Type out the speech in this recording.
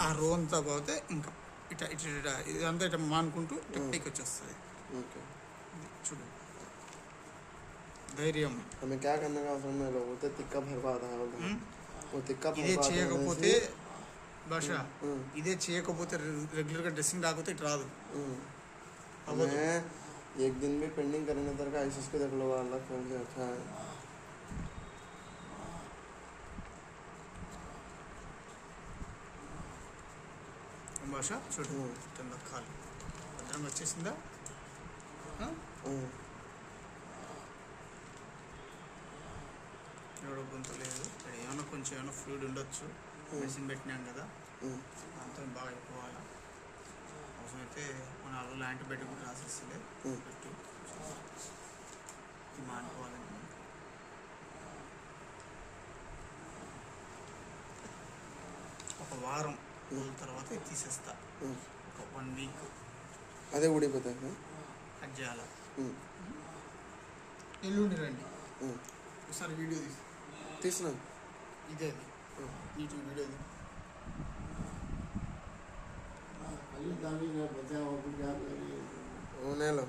ఆ రో అంతా పోతే ఇంకా ఇట ఇట ఇదంతా ఇట మానుకుంటూ ఇట పైకి వచ్చేస్తుంది. ఓకే చూడు ధైర్యం. ఇదే చేయకపోతే భాష ఇదే చేయకపోతే రెగ్యులర్గా డ్రెస్సింగ్ రాకపోతే ఇటు రాదు. एक दिन भी पेंडिंग करने तरह का आईसीएस के देख लो वाला फोन से अच्छा है. భాష చూడు కాలు భద్రంగా వచ్చేసిందా? ఎవడో గొంతు లేదు, ఏమన్నా కొంచెం ఏమన్నా ఫ్లూయిడ్ ఉండొచ్చు. మెషిన్ పెట్టినాం కదా, దాంతో బాగా అయిపోవాలా. అవసరమైతే మన రోజులు యాంటీబయాటిక్ కూడా రాసేస్తుంది పెట్టు మానుకోవాలని. ఒక వారం రోజుల తర్వాత ఇది తీసేస్తా. ఒక 1 వీక్ అదే ఊడిపోతాయి. అది చేయాల. ఎల్లుండి రండి ఒకసారి వీడియో తీసినా ఇదే యూట్యూబ్ వీడియో होने लो.